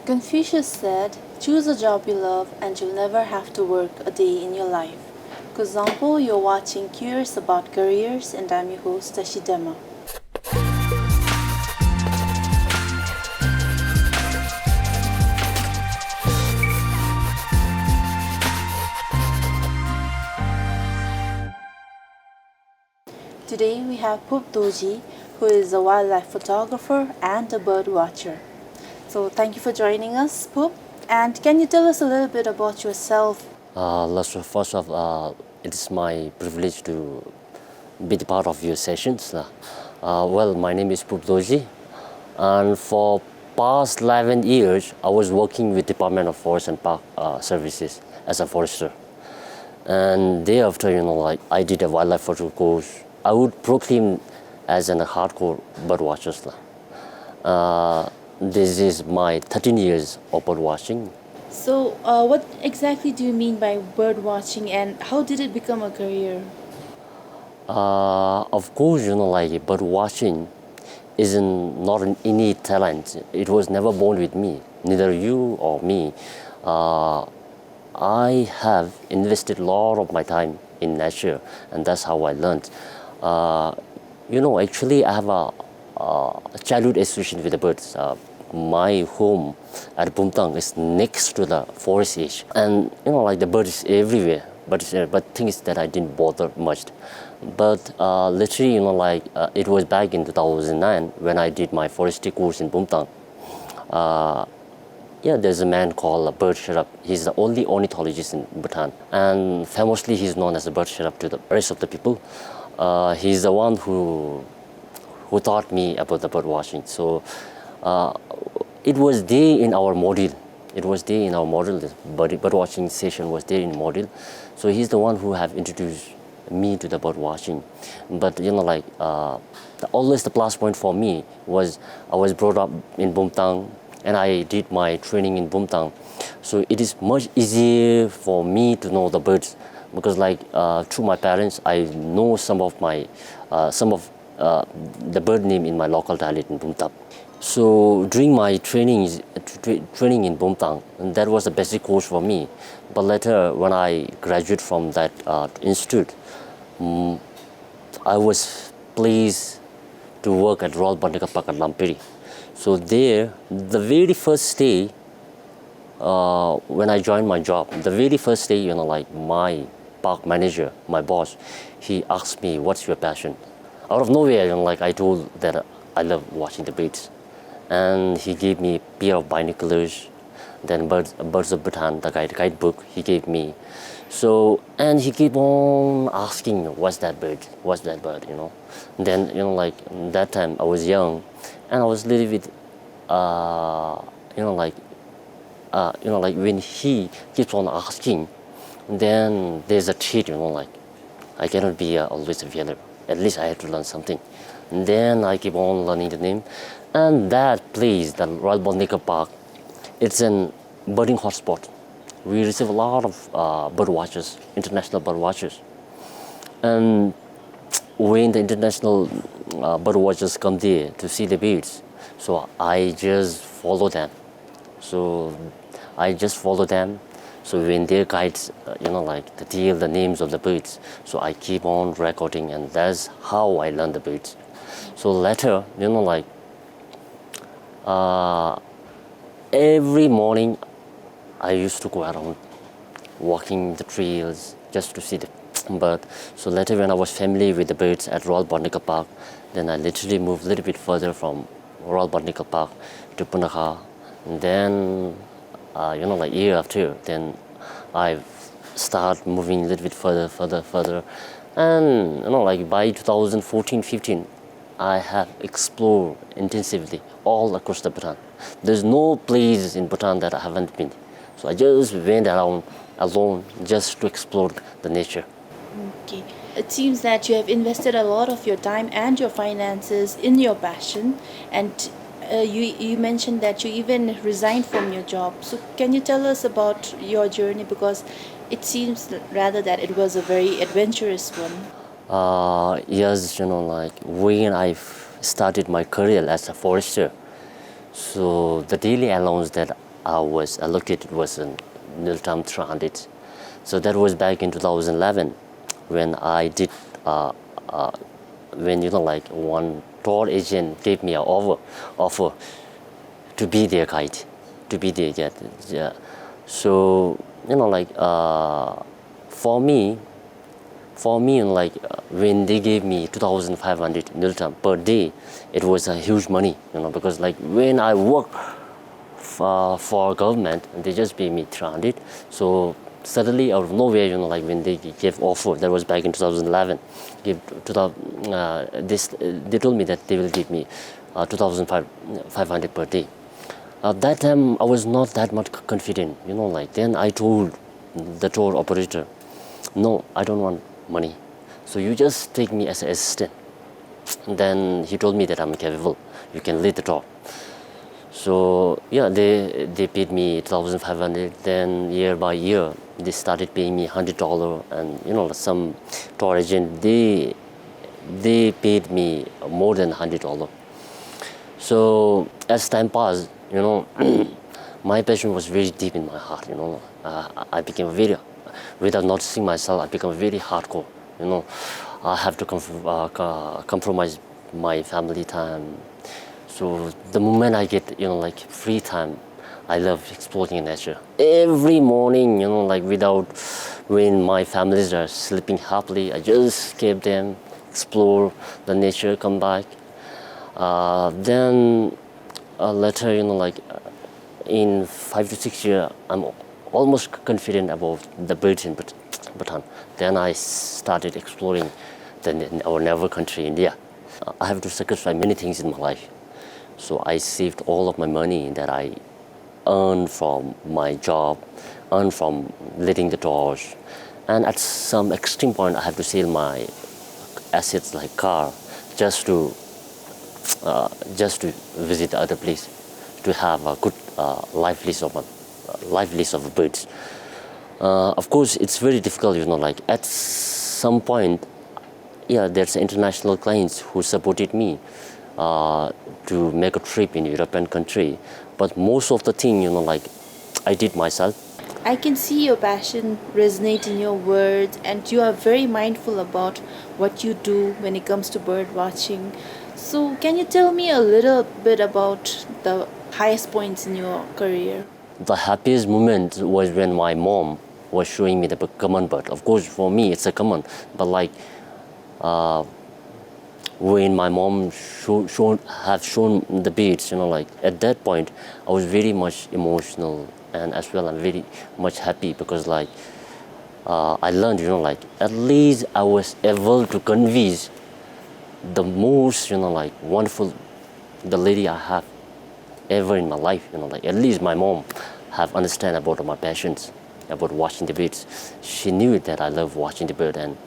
Confucius said, choose a job you love and you'll never have to work a day in your life. For example, you're watching Curious About Careers and I'm your host Tashidema. Today we have Phub Dorji, who is a wildlife photographer and a bird watcher. So thank you for joining us, Phub. And can you tell us a little bit about yourself? First of all, it is my privilege to be the part of your sessions. Well, my name is Phub Dorji, and for past 11 years, I was working with Department of Forest and Park Services as a forester. And thereafter, I did a wildlife photo course. I would proclaim as a hardcore bird watcher. This is my 13 years of bird watching. So, what exactly do you mean by bird watching and how did it become a career? Of course, bird watching isn't not an innate talent. It was never born with me, neither you or me. I have invested a lot of my time in nature, and that's how I learned. Actually, I have a childhood association with the birds. My home at Bumtang is next to the forest edge, and the birds everywhere. But thing is that I didn't bother much. But literally, it was back in 2009 when I did my forestry course in Bumtang. There's a man called Bird Sharap. He's the only ornithologist in Bhutan, and famously he's known as a Bird Sharap to the rest of the people. He's the one who taught me about the bird watching. So it was there in our module. It was there in our module. The bird watching session was there in module. So he's the one who have introduced me to the bird watching. But always the plus point for me was I was brought up in Bumtang, and I did my training in Bumtang. So it is much easier for me to know the birds because through my parents, I know some of the bird name in my local dialect in Bumtang. So during my training in Bumtang, that was the basic course for me. But later, when I graduated from that institute, I was pleased to work at Royal Botanical Park at Lampiri. So there, the very first day, when I joined my job, the very first day, my park manager, my boss, he asked me, "What's your passion?" Out of nowhere, I told that I love watching the birds, and he gave me a pair of binoculars, then Birds of Bhutan, the guidebook he gave me. So, and he keep on asking, "What's that bird? What's that bird?" Then that time I was young, and I was a little bit, when he keeps on asking, then there's a treat, I cannot be always available. At least I have to learn something. And then I keep on learning the name. And that place, the Royal Botanical Park, it's a birding hotspot. We receive a lot of bird watchers, international bird watchers. And when the international bird watchers come there to see the birds, so I just follow them. So when their guides, tell the names of the birds, so I keep on recording, and that's how I learn the birds. So later, every morning, I used to go around walking the trails just to see the bird. So later, when I was familiar with the birds at Royal Botanical Park, then I literally moved a little bit further from Royal Botanical Park to Punakha. And then, year after year, then I start moving a little bit further. And, by 2014-15, I have explored intensively all across the Bhutan. There's no place in Bhutan that I haven't been. So I just went around alone just to explore the nature. Okay. It seems that you have invested a lot of your time and your finances in your passion, and you mentioned that you even resigned from your job. So can you tell us about your journey, because it seems rather that it was a very adventurous one. Yes, when I started my career as a forester, so the daily allowance that I was allocated was in nil-term 300. So that was back in 2011 when I did, when like one tour agent gave me an offer to be their guide, to be their guide. Yeah. So like for me, like when they gave me 2,500 nil-term per day, it was a huge money, because like when I work for government, they just pay me 300. So suddenly out of nowhere, like when they gave offer, that was back in 2011, they told me that they will give me 2,500 per day. At that time, I was not that much confident, like then I told the tour operator, no, I don't want money. So you just take me as an assistant. And then he told me that I'm capable. You can lead the tour. So yeah, they paid me 2,500. Then year by year, they started paying me $100. And some tour agent, they paid me more than $100. So as time passed, my passion was very deep in my heart. I became without noticing myself, I become very hardcore. I have to compromise my family time. So the moment I get, like free time, I love exploring nature. Every morning, like when my families are sleeping happily, I just escape them, explore the nature, come back. Then later, like in 5 to 6 years, I'm almost confident about the birds in Bhutan. Then I started exploring our neighbor country, India. I have to sacrifice many things in my life. So I saved all of my money that I earned from my job, earned from leading the tours. And at some extreme point, I have to sell my assets like car just to visit the other place, to have a good life list of birds. Of course, it's very difficult, like at some point, yeah, there's international clients who supported me to make a trip in European country. But most of the thing, like I did myself. I can see your passion resonate in your words, and you are very mindful about what you do when it comes to bird watching. So, can you tell me a little bit about the highest points in your career? The happiest moment was when my mom was showing me the common bird. Of course, for me, it's a common, but like when my mom have shown the birds, like at that point, I was very much emotional, and as well, I'm very much happy because like I learned, like at least I was able to convince the most, like wonderful, the lady I have ever in my life, like at least my mom have understand about my passions, about watching the birds. She knew that I love watching the bird, and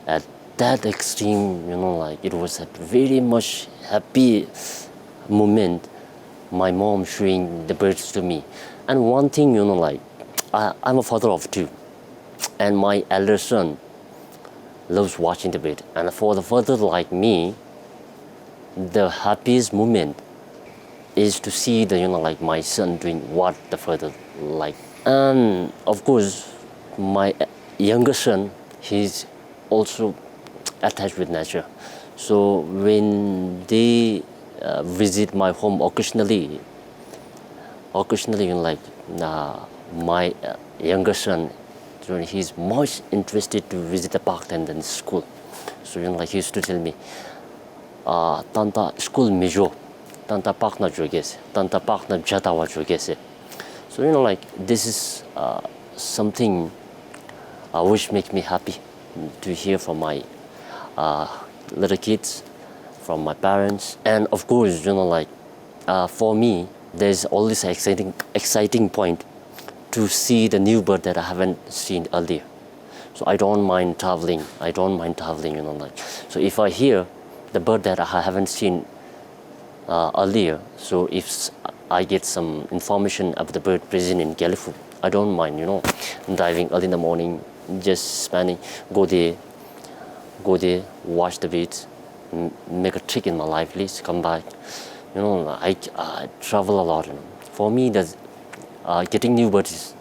at that extreme, like it was a very much happy moment, my mom showing the birds to me. And one thing, like I'm a father of two, and my elder son loves watching the bird. And for the father like me, the happiest moment is to see the, like my son doing what the father like. And of course, my younger son, he's also attached with nature. So when they visit my home occasionally, like my younger son, so he's much interested to visit the park than the school. So like he used to tell me, tanta school mejo, tanta park na jogese, tanta park na jatawa jogese. So like this is something which makes me happy to hear from my little kids, from my parents. And of course, like for me, there's always an exciting point to see the new bird that I haven't seen earlier. So I don't mind traveling, like. So if I hear the bird that I haven't seen earlier, so if I get some information of the bird present in California, I don't mind, diving early in the morning, just spending, go there, watch the birds, make a trick in my life list, come back. I travel a lot. For me, getting new birds is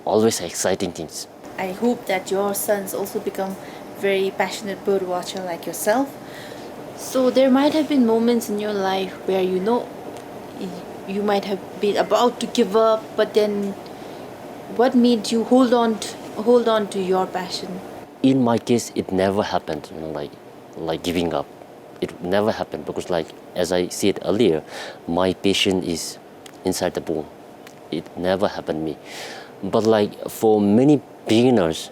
always exciting things. I hope that your sons also become very passionate bird watcher like yourself. So there might have been moments in your life where you might have been about to give up, but then what made you hold on to your passion? In my case, it never happened, like giving up. It never happened because, like as I said earlier, my passion is inside the bone. It never happened me. But like for many beginners,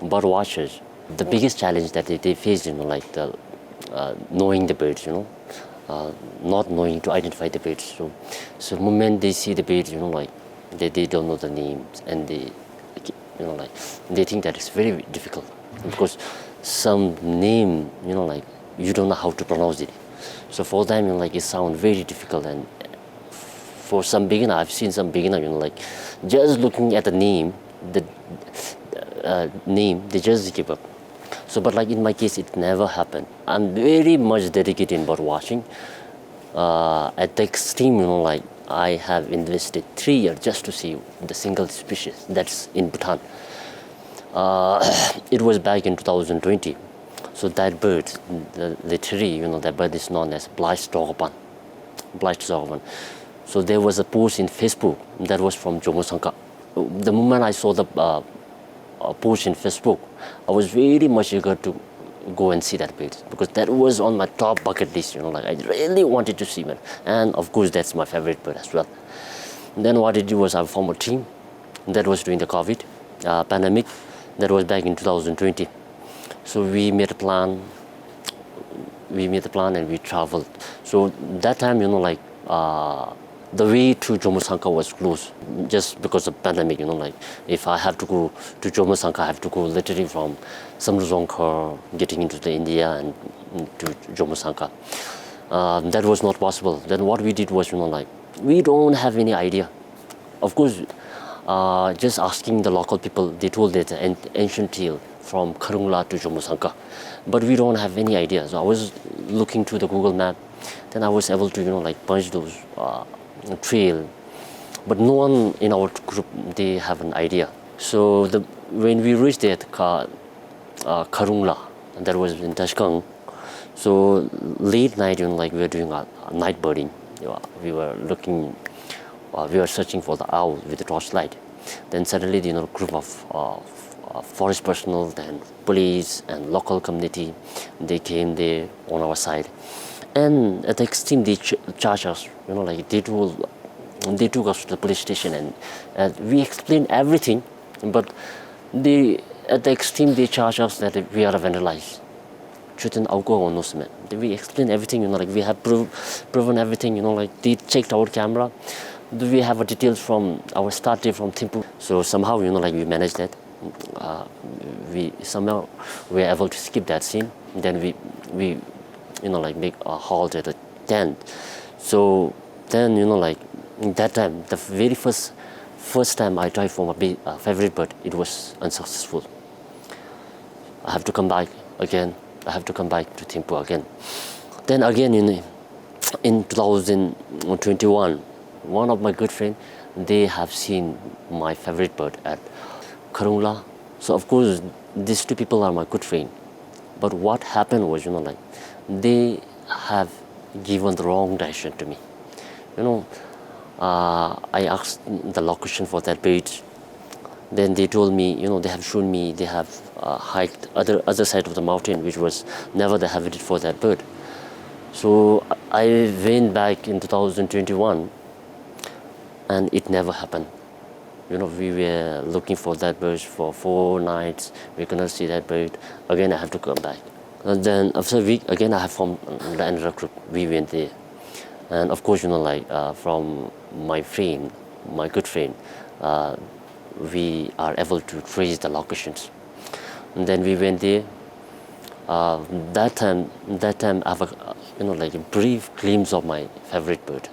bird watchers, the biggest challenge that they face, like the knowing the birds, not knowing to identify the birds. So moment they see the birds, like they don't know the names, and like they think that it's very difficult because some name, like you don't know how to pronounce it. So for them, like it sounds very difficult. And for some beginner, I've seen some beginner, like just looking at the name, they just give up. So, but like in my case, it never happened. I'm very much dedicated in bird watching. At the extreme, like I have invested 3 years just to see the single species that's in Bhutan. It was back in 2020. So that bird, literally, that bird is known as Bleich Dogoban. So there was a post in Facebook that was from Jomosanka. The moment I saw the post in Facebook, I was very much eager to go and see that bird because that was on my top bucket list. Like I really wanted to see it, and of course that's my favorite bird as well. And then what I did was I formed a team. That was during the COVID pandemic. That was back in 2020. So we made a plan. And we traveled. So that time, like the way to Jomosanka was closed just because of pandemic. Like if I have to go to Jomosanka, I have to go literally from Samruzongkar, getting into the India and to Jomosanka. That was not possible. Then what we did was, like we don't have any idea. Of course, just asking the local people, they told that an ancient tale from Karungla to Jomosanka, but we don't have any idea. So I was looking to the Google map, then I was able to like punch those trail, but no one in our group, they have an idea. So when we reached at Karungla, that was in Tashkang, so late night, like we were doing a night birding. We were looking, we were searching for the owl with the torchlight. Then suddenly, group of forest personnel and police and local community, they came there on our side. And at the extreme, they charged us, like they took us to the police station, and we explained everything, but at the extreme, they charged us that we are vandalized. We explained everything, like we have proven everything, like they checked our camera. We have details from our start date from Thimphu. So somehow, like we managed that. We were able to skip that scene. Then we like make a halt at a tent. So then, like that time, the very first time I tried for my favorite bird, it was unsuccessful. I have to come back again. I have to come back to Thimphu again. Then again, in 2021, one of my good friends, they have seen my favorite bird at Karungla. So of course, these two people are my good friends. But what happened was, like they have given the wrong direction to me. I asked the location for that bird. Then they told me, they have shown me, they have hiked other side of the mountain, which was never the habitat for that bird. So I went back in 2021, and it never happened. We were looking for that bird for 4 nights. We could not see that bird. Again, I have to come back. And then after a week, again, I have formed another group. We went there. And of course, like from my friend, my good friend, we are able to trace the locations. And then we went there. That time I have like a brief glimpse of my favorite bird,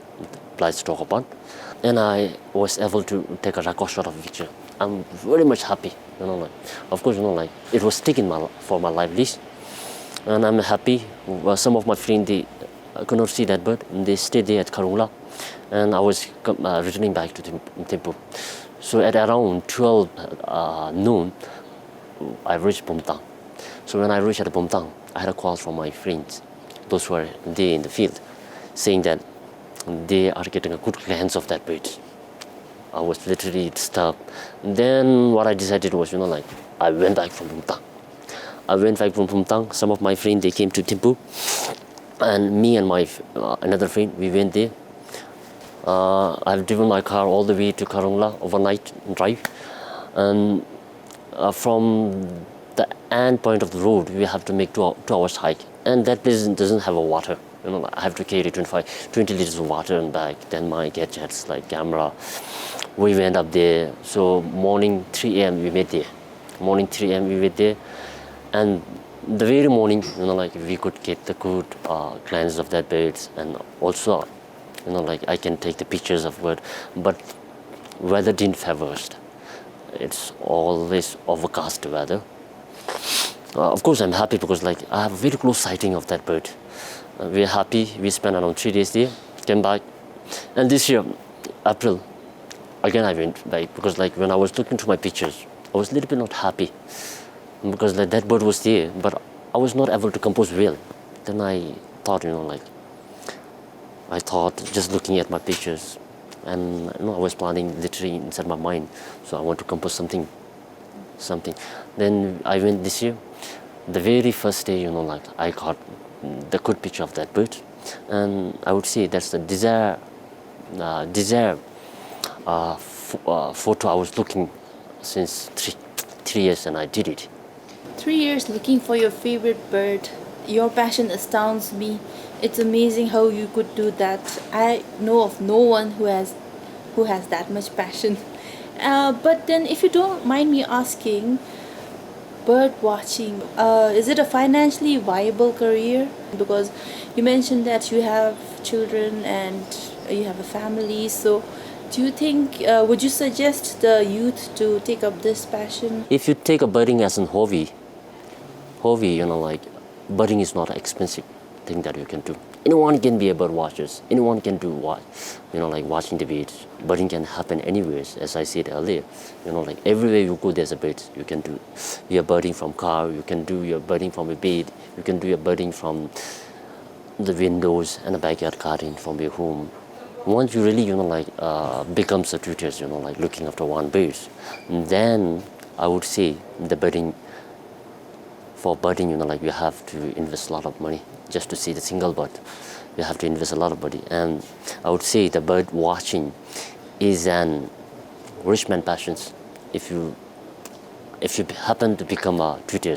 Bleich Dogoban. And I was able to take a record shot of picture. I'm very much happy, like, of course, like it was taken for my life list. And I'm happy. Some of my friends, they could not see that bird. They stayed there at Karungla. and I was returning back to Thimphu. So at around 12 noon, I reached Bumtang. So when I reached at Bumtang, I had a call from my friends, those who are there in the field, saying that they are getting a good glance of that bird. I was literally disturbed. Then what I decided was, I went back from Bumtang. I went back from Bumtang. Some of my friends, they came to Thimphu, and me and my another friend, we went there. I've driven my car all the way to Karungla overnight drive, and from the end point of the road, we have to make 2 hours hike, and that place doesn't have a water. I have to carry 20 liters of water and back. Then my gadgets like camera. We went up there. So morning 3 a.m. we met there. Morning 3 a.m. we went there, and the very morning, we could get the good glance of that birds, and also, I can take the pictures of bird, but weather didn't favor us. It's always overcast weather. Of course, I'm happy because I have a very close sighting of that bird. We're happy. We spent around 3 days there, came back, and this year, April, again I went back because when I was looking through my pictures, I was a little bit not happy because that bird was there, but I was not able to compose well. Then I thought, I thought just looking at my pictures, and I was planning literally inside my mind, so I want to compose something. Then I went this year. The very first day, I got the good picture of that bird, and I would say that's the desire photo I was looking since three years, and I did it. 3 years looking for your favorite bird. Your passion astounds me. It's amazing how you could do that. I know of no one who has that much passion. But then, if you don't mind me asking, bird watching, is it a financially viable career? Because you mentioned that you have children and you have a family. So, do you think, would you suggest the youth to take up this passion? If you take a birding as an hobby, birding is not an expensive thing that you can do. Anyone can be a bird watcher. Anyone can do what, watching the birds. Birding can happen anywhere, as I said earlier. Everywhere you go, there's a bird. You can do your birding from car. You can do your birding from a bed. You can do your birding from the windows and a backyard garden from your home. Once you really, becomes a tutor, looking after one bird, then I would say for birding, you have to invest a lot of money just to see the single bird. You have to invest a lot of money. And I would say the bird watching is an rich man passion. If you happen to become a tutor,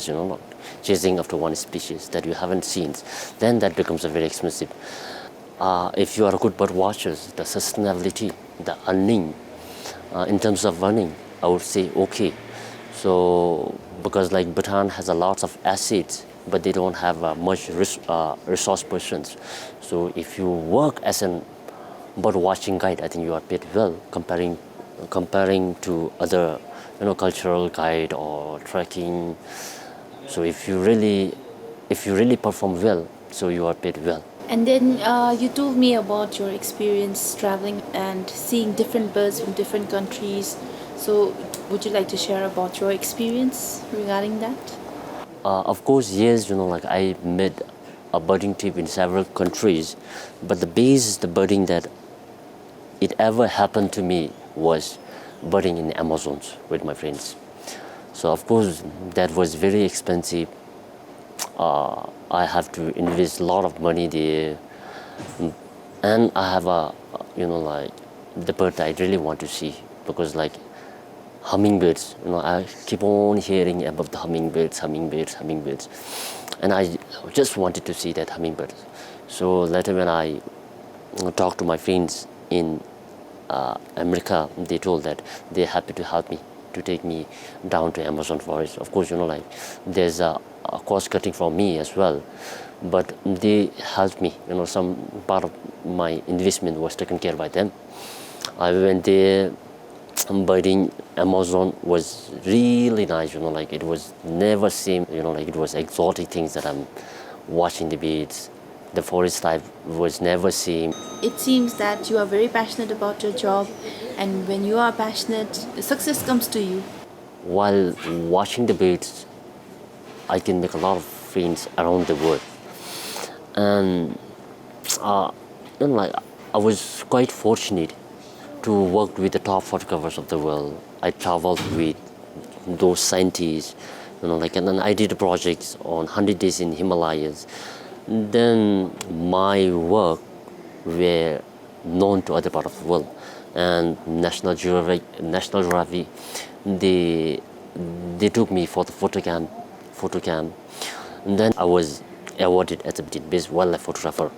chasing after one species that you haven't seen, then that becomes a very expensive. If you are a good bird watcher, the sustainability, the earning, in terms of earning, I would say okay. So because Bhutan has a lot of assets, but they don't have much resource persons. So if you work as a bird watching guide, I think you are paid well comparing to other cultural guide or trekking. So if you really perform well, so you are paid well. And then you told me about your experience traveling and seeing different birds from different countries. So would you like to share about your experience regarding that? Of course, yes, I made a birding trip in several countries, but the base, the birding that it ever happened to me was birding in Amazons with my friends. So of course, that was very expensive. I have to invest a lot of money there, and I have the bird I really want to see, because hummingbirds, I keep on hearing about the hummingbirds, and I just wanted to see that hummingbird. So later when I talked to my friends in America, they told that they're happy to help me, to take me down to Amazon forest. Of course, there's a cost cutting from me as well, but they helped me. Some part of my investment was taken care by them. I went there. Birding Amazon was really nice. It was never same. It was exotic things that I'm watching the birds. The forest I was never seen. It seems that you are very passionate about your job, and when you are passionate, success comes to you. While watching the birds, I can make a lot of friends around the world. And uh, like I was quite fortunate to work with the top photographers of the world. I traveled with those scientists, and then I did projects on 100 days in Himalayas. Then my work were known to other part of the world, and National Geographic, they they took me for the photo camp, and then I was awarded as the best wildlife photographer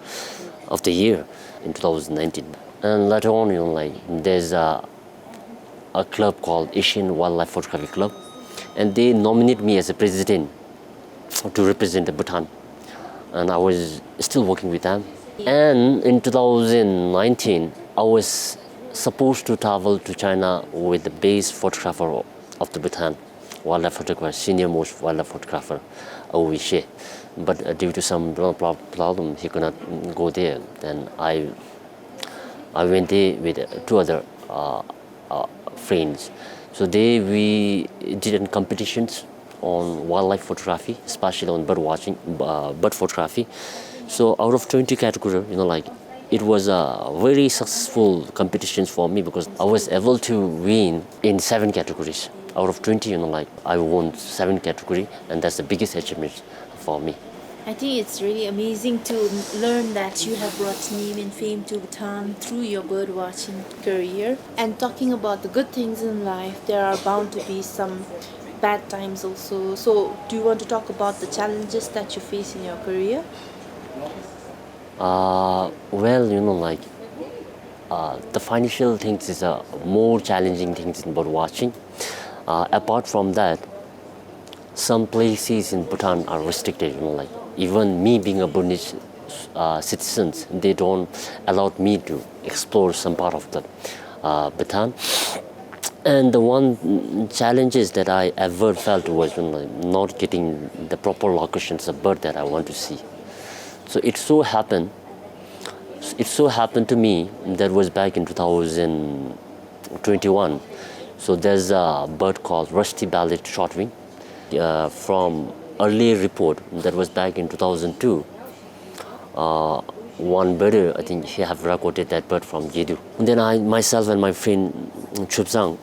of the year in 2019. And later on, there's a club called Asian Wildlife Photography Club, and they nominated me as a president to represent the Bhutan, and I was still working with them. And in 2019, I was supposed to travel to China with the best photographer of the Bhutan, wildlife photographer, senior most wildlife photographer, Owishe. But due to some problem, he could not go there. Then I went there with two other friends. So there we did competitions on wildlife photography, especially on bird photography. So out of 20 categories, it was a very successful competition for me because I was able to win in 7 categories. Out of 20, I won 7 categories, and that's the biggest achievement for me. I think it's really amazing to learn that you have brought name and fame to Bhutan through your birdwatching career. And talking about the good things in life, there are bound to be some bad times also. So, do you want to talk about the challenges that you face in your career? Well, the financial things is a more challenging things in bird watching. Apart from that, some places in Bhutan are restricted. Even me being a Bhutanese citizen, they don't allow me to explore some part of the Bhutan. And the one challenges that I ever felt was not getting the proper locations of bird that I want to see. So it so happened to me that was back in 2021. So there's a bird called rusty-bellied shortwing. From earlier report that was back in 2002, one birder, I think he have recorded that bird from Jedu. And then myself and my friend Chubzang,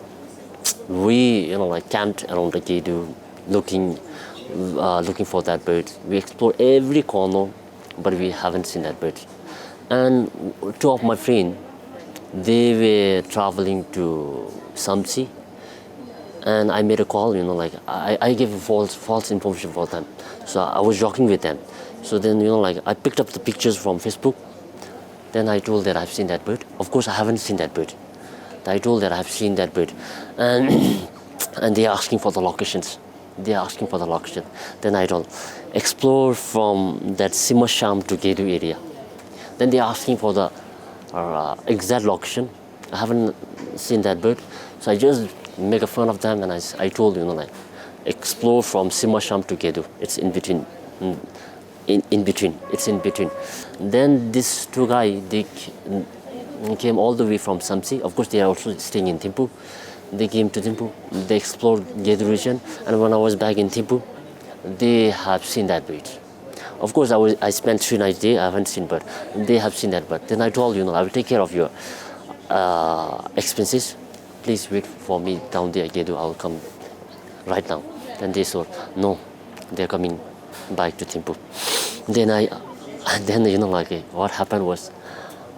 we camped around the Jedu looking for that bird. We explored every corner, but we haven't seen that bird. And two of my friends, they were traveling to Samsi, and I made a call. I gave false information for them. So I was joking with them. So then I picked up the pictures from Facebook. Then I told that I've seen that bird. Of course, I haven't seen that bird. I told that I've seen that bird, and and they're asking for the locations. Then I told, explore from that Simasham to Gedu area. Then they're asking for the exact location. I haven't seen that bird, so I just make a fun of them, and I told explore from Simasham to Gedu. It's in between. In between. It's in between. Then these two guys, they came all the way from Samsi. Of course, they are also staying in Thimphu. They came to Thimphu. They explored Gedu region, and when I was back in Thimphu, they have seen that bird. Of course, I spent 3 nights there. I haven't seen bird. They have seen that bird. Then I told I will take care of your expenses. Please wait for me down there, Gedu. I will come right now. Then they said, no, they're coming back to Thimphu. Then what happened was,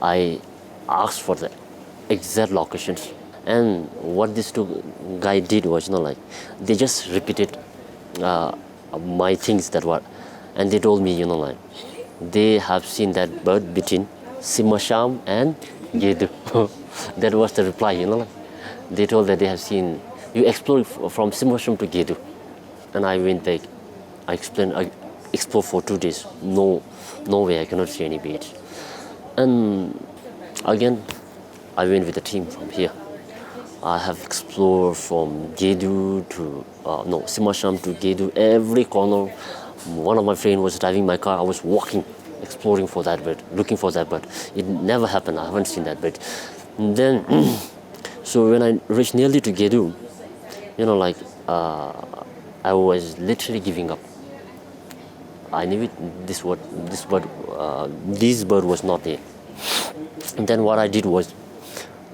I asked for the exact locations, and what these two guys did was they just repeated my things that were, and they told me they have seen that bird between Simasham and Gedu. That was the reply. They told that they have seen you explore from Simasham to Gedu, and I went back. I explored for 2 days. No way I cannot see any birds. And again, I went with the team from here. I have explored from Gedu to Simasham to Gedu, every corner. One of my friends was driving my car. I was walking exploring for that bird, looking for that bird. It never happened. I haven't seen that bird. And then, so when I reached nearly to Gedu, like I was literally giving up. I knew it. This bird was not there. And then what I did was,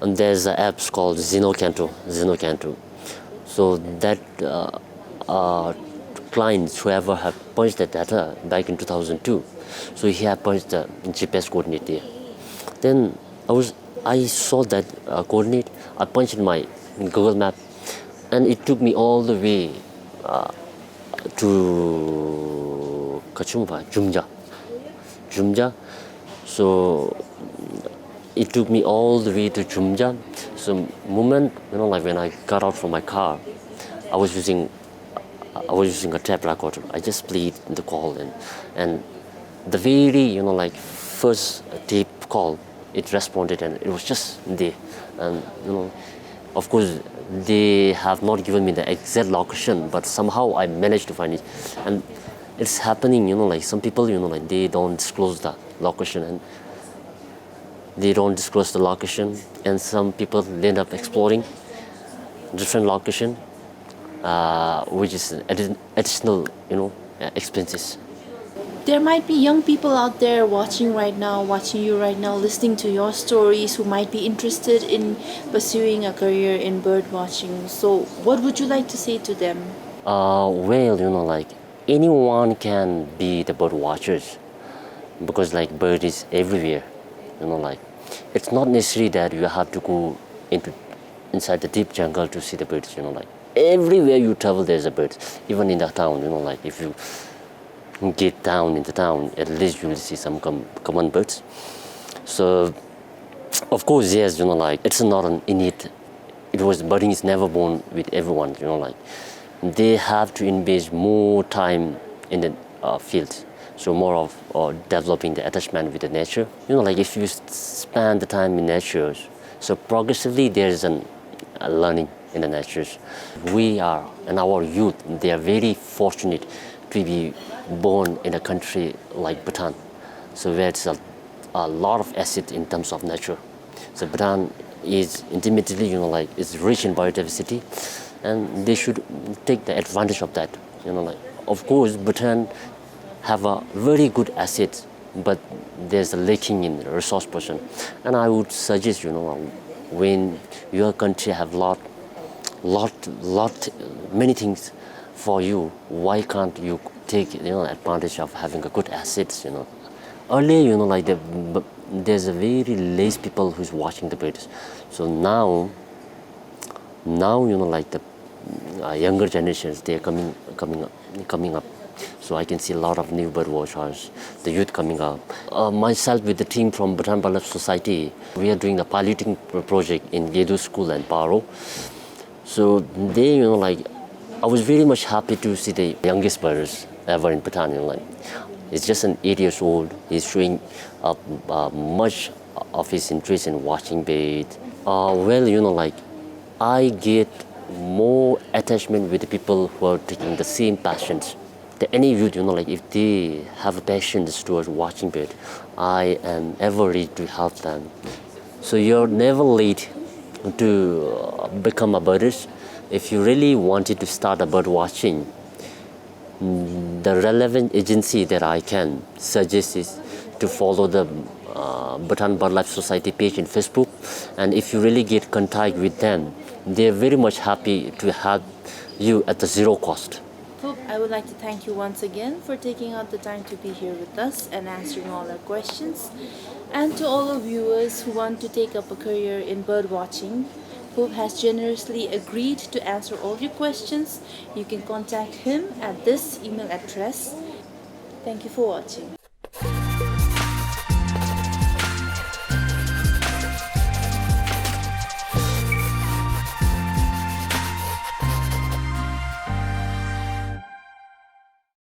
and there's an app called Zeno Canto. So that clients whoever have punched the data back in 2002, so he had punched the GPS coordinate there. Then I saw that coordinate. I punched in my Google map, and it took me all the way to Kachumba, Jumja. So it took me all the way to Jumja. So moment, like when I got out from my car, I was using a tape recorder. I just played the call, and the very first tape call, it responded, and it was just there. And of course they have not given me the exact location, but somehow I managed to find it. And it's happening, like some people, they don't disclose the location, and some people end up exploring different location, which is additional, expenses. There might be young people out there watching you right now, listening to your stories, who might be interested in pursuing a career in bird watching. So what would you like to say to them? Well, like anyone can be the bird watchers, because like bird is everywhere. Like it's not necessary that you have to go inside the deep jungle to see the birds. Like everywhere you travel, there's a bird. Even in the town, like if you get down in the town, at least you will see some common birds. So of course, yes, like it's not an innate. Birding is never born with everyone. Like they have to invest more time in the field. So more of developing the attachment with the nature. Like if you spend the time in nature, so progressively there's a learning in the nature. We are, and our youth, they are very fortunate to be born in a country like Bhutan. So where it's a lot of asset in terms of nature. So Bhutan is intimately, like it's rich in biodiversity, and they should take the advantage of that. Like of course Bhutan have a very good asset, but there's a lacking in resource person. And I would suggest, when your country have many things for you, why can't you take advantage of having a good assets? Earlier, like there's a very less people who's watching the birds. So now, like the younger generations, they are coming up. So I can see a lot of new bird watchers, the youth coming up. Myself with the team from Bhutan Birdlife Society, we are doing a piloting project in Gedu School and Paro. So they, like, I was very much happy to see the youngest birds ever in Bhutan. Like, it's just an 8 years old. He's showing much of his interest in watching birds. Well, like, I get more attachment with the people who are taking the same passions. Any youth, like if they have a passion towards watching bird, I am ever ready to help them. So you're never late to become a birdist. If you really wanted to start a bird watching, the relevant agency that I can suggest is to follow the Bhutan Birdlife Society page in Facebook. And if you really get contact with them, they're very much happy to help you at the zero cost. Phub, I would like to thank you once again for taking out the time to be here with us and answering all our questions. And to all our viewers who want to take up a career in bird watching, Phub has generously agreed to answer all your questions. You can contact him at this email address. Thank you for watching.